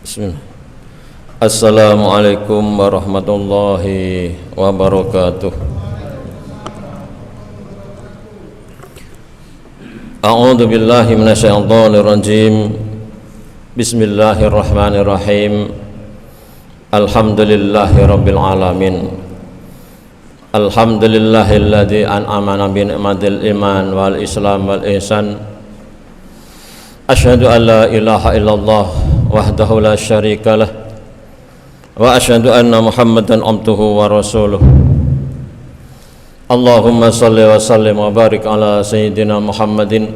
Bismillah. Assalamualaikum warahmatullahi wabarakatuh. A'udzu billahi minasyaitonir rajim. Bismillahirrahmanirrahim. Alhamdulillahi rabbil alamin. Alhamdulillahilladzi an'amana bi ni'matil iman wal islam wal ihsan. Asyhadu an la ilaha illallah wahdahu la syarikalah wa asyhadu anna Muhammadan abduhu wa rasuluh. Allahumma salli wa sallim wa barik ala sayyidina Muhammadin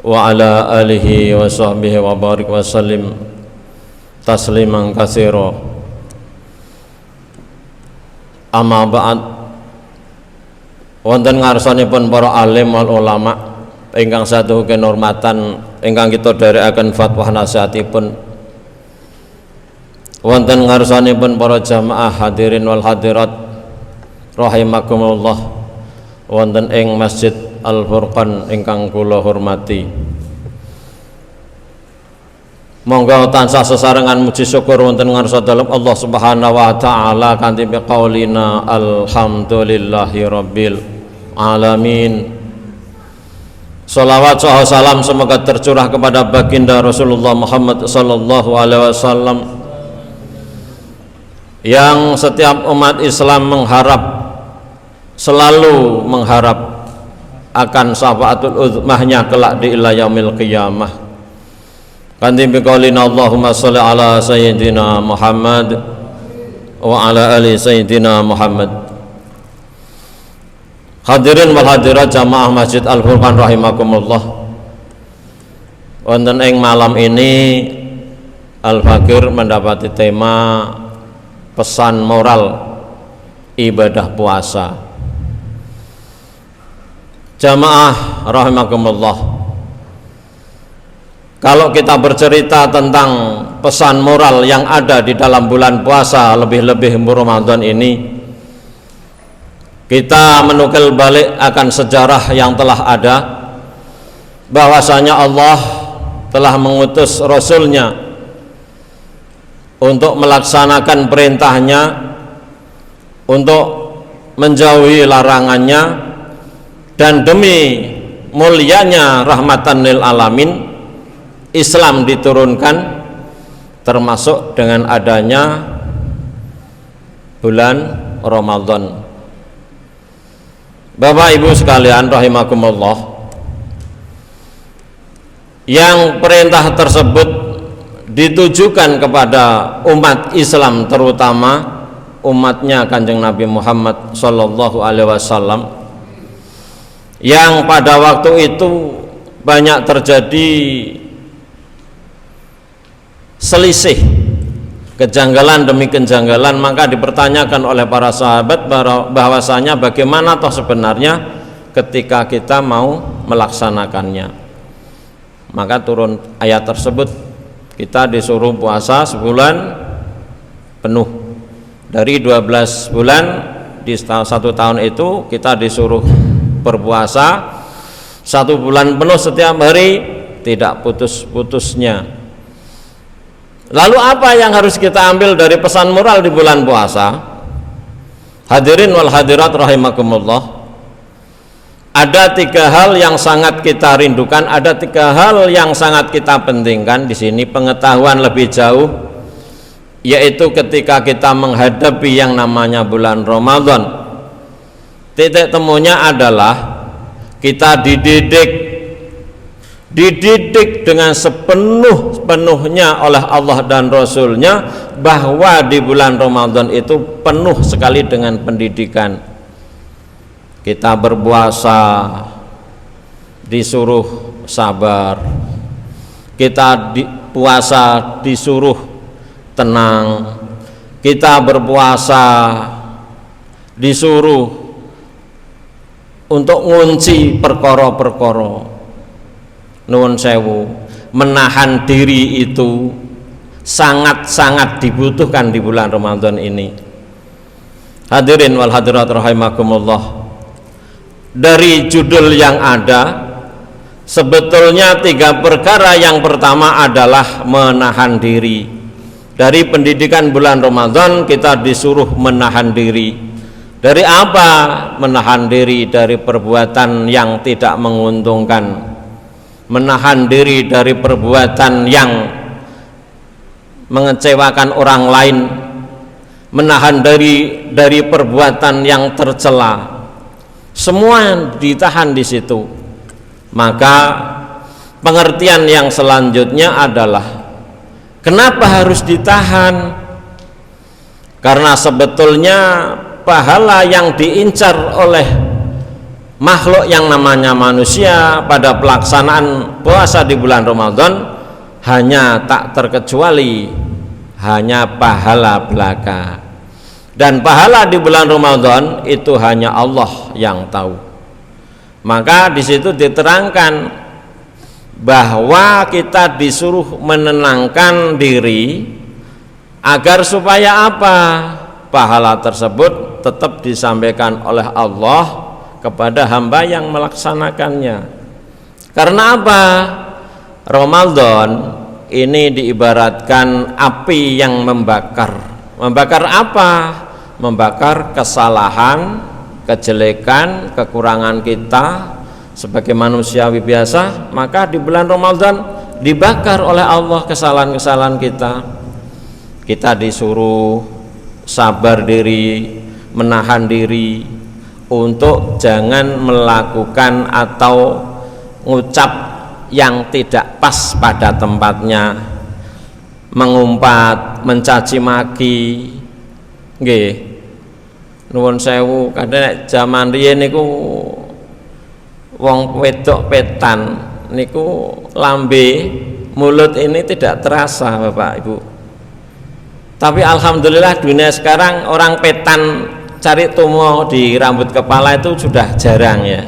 wa ala alihi wa sahbihi wa barik wa sallim tasliman katsira. Amma ba'd. Wonten ngarsanipun para alim wal ulama ingkang satu kenhormatan ingkang kita dherekaken fatwa nasihatipun, wonten ngarsanipun para jamaah hadirin wal hadirat rahimakumullah, wonten ing Masjid Al-Furqan ingkang kula hormati. Monggo tansah sesarengan muji syukur wonten ngarsa dalem Allah Subhanahu wa taala kanthi qaulina alhamdulillahi rabbil alamin. Salawat saha salam semoga tercurah kepada baginda Rasulullah Muhammad sallallahu alaihi wasallam yang setiap umat Islam selalu mengharap akan syafaatul uzmahnya kelak di ila yaumil qiyamah. Kanthi biqaulina Allahumma sholli ala sayyidina Muhammad wa ala ali sayyidina Muhammad. Hadirin wal hadirat jamaah Masjid Al-Furqan rahimakumullah. Wonten ing malam ini Al-Fakir mendapati tema pesan moral ibadah puasa. Jamaah rahimakumullah, kalau kita bercerita tentang pesan moral yang ada di dalam bulan puasa, lebih-lebih Ramadan ini, kita menukil balik akan sejarah yang telah ada, bahwasanya Allah telah mengutus Rasul-Nya untuk melaksanakan perintahnya, untuk menjauhi larangannya, dan demi mulianya rahmatan lil alamin, Islam diturunkan, termasuk dengan adanya bulan Ramadan. Bapak Ibu sekalian rahimakumullah, yang perintah tersebut ditujukan kepada umat Islam, terutama umatnya Kanjeng Nabi Muhammad sallallahu alaihi wasallam, yang pada waktu itu banyak terjadi selisih, kejanggalan demi kejanggalan. Maka dipertanyakan oleh para sahabat bahwasanya bagaimana toh sebenarnya ketika kita mau melaksanakannya. Maka turun ayat tersebut, kita disuruh puasa sebulan penuh. Dari 12 bulan di satu tahun itu kita disuruh berpuasa 1 bulan penuh setiap hari, tidak putus-putusnya. Lalu apa yang harus kita ambil dari pesan moral di bulan puasa? Hadirin wal hadirat rahimakumullah, ada 3 hal yang sangat kita rindukan, ada 3 hal yang sangat kita pentingkan di sini, pengetahuan lebih jauh, yaitu ketika kita menghadapi yang namanya bulan Ramadan. Titik temunya adalah kita dididik dengan sepenuh-penuhnya oleh Allah dan Rasul-Nya, bahwa di bulan Ramadan itu penuh sekali dengan pendidikan. Kita berpuasa disuruh sabar, kita puasa disuruh tenang, kita berpuasa disuruh untuk ngunci perkara-perkara. Nuwun sewu, menahan diri itu sangat-sangat dibutuhkan di bulan Ramadan ini. Hadirin wal hadirat rahimakumullah, dari judul yang ada sebetulnya 3 perkara. Yang pertama adalah menahan diri. Dari pendidikan bulan Ramadan kita disuruh menahan diri. Dari apa? Menahan diri dari perbuatan yang tidak menguntungkan, menahan diri dari perbuatan yang mengecewakan orang lain, menahan dari perbuatan yang tercela. Semua ditahan di situ. Maka pengertian yang selanjutnya adalah kenapa harus ditahan? Karena sebetulnya pahala yang diincar oleh makhluk yang namanya manusia pada pelaksanaan puasa di bulan Ramadan hanya tak terkecuali hanya pahala belaka. Dan pahala di bulan Ramadan itu hanya Allah yang tahu. Maka di situ diterangkan bahwa kita disuruh menenangkan diri agar supaya apa? Pahala tersebut tetap disampaikan oleh Allah kepada hamba yang melaksanakannya. Karena apa? Ramadan ini diibaratkan api yang membakar. Membakar apa? Membakar kesalahan, kejelekan, kekurangan kita sebagai manusiawi biasa. Maka di bulan Ramadan dibakar oleh Allah kesalahan-kesalahan kita. Kita disuruh sabar diri, menahan diri untuk jangan melakukan atau ngucap yang tidak pas pada tempatnya, mengumpat, mencaci maki. Nggih, nuwun sewu, kadang zaman riyen niku wong wedok petan niku lambe mulut ini tidak terasa Bapak Ibu. Tapi alhamdulillah dunia sekarang orang petan cari tumo di rambut kepala itu sudah jarang ya.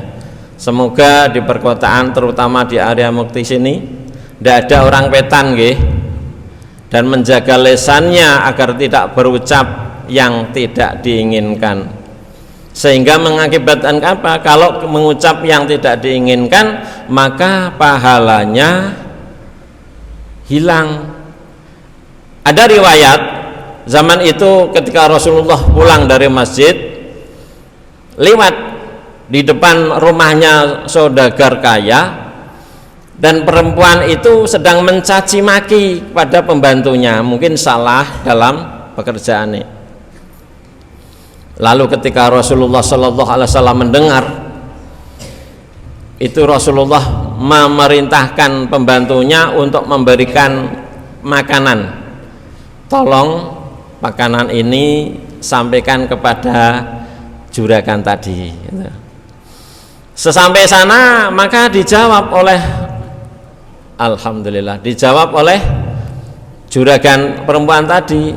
Semoga di perkotaan terutama di area Mukti sini tidak ada orang petan nggih, dan menjaga lesannya agar tidak berucap yang tidak diinginkan, sehingga mengakibatkan apa? Kalau mengucap yang tidak diinginkan maka pahalanya hilang. Ada riwayat zaman itu ketika Rasulullah pulang dari masjid, lewat di depan rumahnya saudagar kaya, dan perempuan itu sedang mencaci maki pada pembantunya, mungkin salah dalam pekerjaannya. Lalu ketika Rasulullah SAW mendengar itu, Rasulullah memerintahkan pembantunya untuk memberikan makanan. Tolong makanan ini sampaikan kepada juragan tadi. Sesampai sana maka dijawab oleh, alhamdulillah, dijawab oleh juragan perempuan tadi.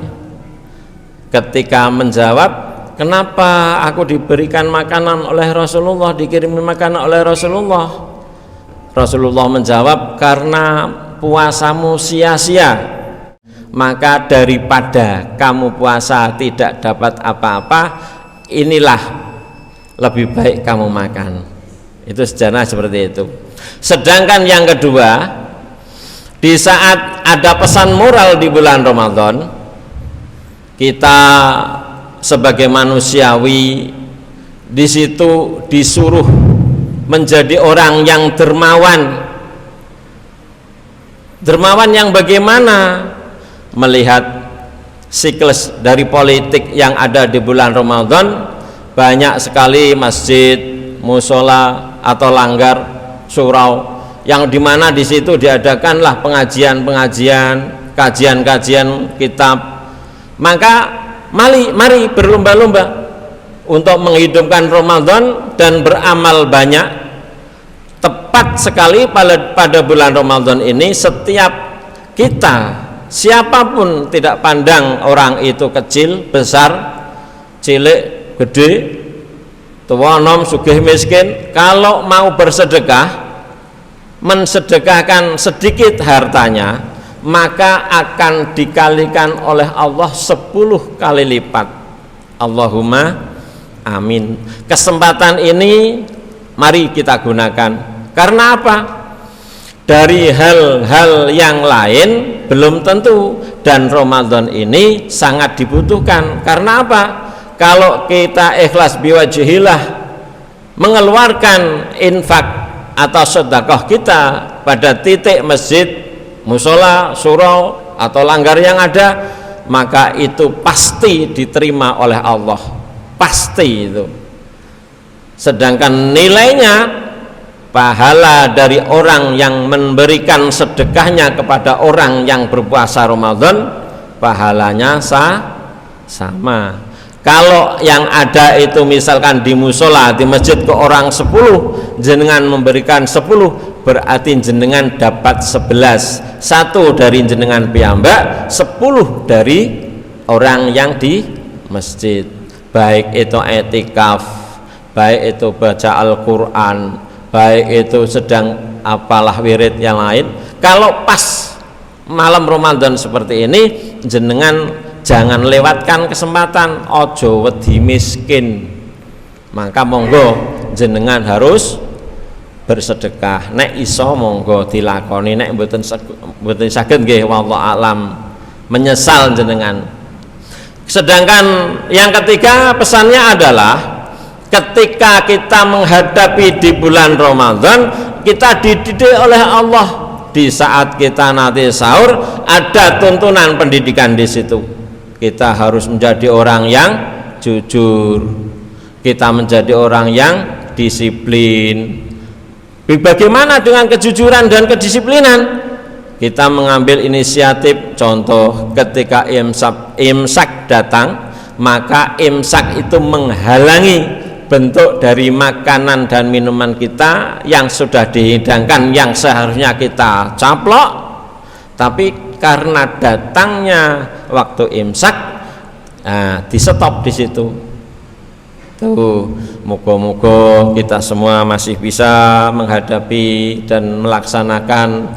Ketika menjawab, kenapa aku diberikan makanan oleh Rasulullah, dikirimi makanan oleh Rasulullah? Rasulullah menjawab, karena puasamu sia-sia, maka daripada kamu puasa tidak dapat apa-apa, inilah lebih baik kamu makan. Itu sejarah seperti itu. Sedangkan yang kedua, di saat ada pesan moral di bulan Ramadan, kita sebagai manusiawi di situ disuruh menjadi orang yang dermawan. Dermawan yang bagaimana? Melihat siklus dari politik yang ada di bulan Ramadan, banyak sekali masjid, musola atau langgar, surau, yang dimana di situ diadakanlah pengajian-pengajian, kajian-kajian kitab. Maka mari berlomba-lomba untuk menghidupkan Ramadan dan beramal banyak. Tepat sekali pada bulan Ramadan ini, setiap kita, siapapun, tidak pandang orang itu kecil, besar, cilik, gede, tua, nom, sugih, miskin, kalau mau bersedekah, mensedekahkan sedikit hartanya, maka akan dikalikan oleh Allah 10 kali lipat. Allahumma amin. Kesempatan ini mari kita gunakan. Karena apa? dari hal-hal yang lain belum tentu, dan Ramadan ini sangat dibutuhkan. Karena apa? Kalau kita ikhlas biwajhillah mengeluarkan infak atau sedekah kita pada titik masjid, musola, surau atau langgar yang ada, maka itu pasti diterima oleh Allah, pasti itu. Sedangkan nilainya, pahala dari orang yang memberikan sedekahnya kepada orang yang berpuasa Ramadan, pahalanya sama. Kalau yang ada itu misalkan di musola, di masjid ke orang 10, jenengan memberikan 10, berarti jenengan dapat 11, 1 dari jenengan piyambak, 10 dari orang yang di masjid. Baik itu etikaf, baik itu baca Al-Quran, baik itu sedang apalah wirid yang lain. Kalau pas malam Ramadan seperti ini, jenengan jangan lewatkan kesempatan, ojo wedi miskin. Maka monggo jenengan harus bersedekah. Nek iso monggo dilakoni, nek mboten saged nggih wallahu alam, menyesal jenengan. Sedangkan yang ketiga pesannya adalah ketika kita menghadapi di bulan Ramadan, kita dididik oleh Allah. Di saat kita nanti sahur, ada tuntunan pendidikan di situ. Kita harus menjadi orang yang jujur, kita menjadi orang yang disiplin. Bagaimana dengan kejujuran dan kedisiplinan? Kita mengambil inisiatif. Contoh, ketika imsak datang, maka imsak itu menghalangi bentuk dari makanan dan minuman kita yang sudah dihidangkan, yang seharusnya kita caplok, tapi karena datangnya waktu imsak, di stop di situ. Tuh, moga-moga kita semua masih bisa menghadapi dan melaksanakan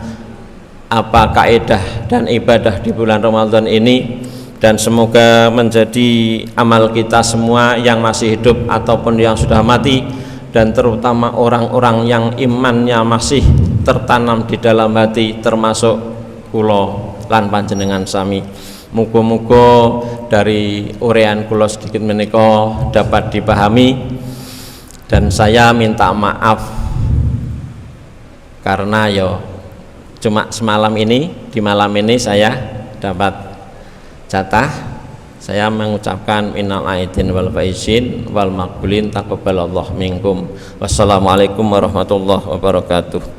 apa kaidah dan ibadah di bulan Ramadan ini, dan semoga menjadi amal kita semua yang masih hidup ataupun yang sudah mati, dan terutama orang-orang yang imannya masih tertanam di dalam hati, termasuk kula lan panjenengan sami. Muga-muga dari urean kula sedikit menika dapat dipahami, dan saya minta maaf karena cuma semalam ini, di malam ini saya dapat jatah. Saya mengucapkan innal aidin wal faizin wal maqbulin taqabbalallahu minkum. Wassalamualaikum warahmatullahi wabarakatuh.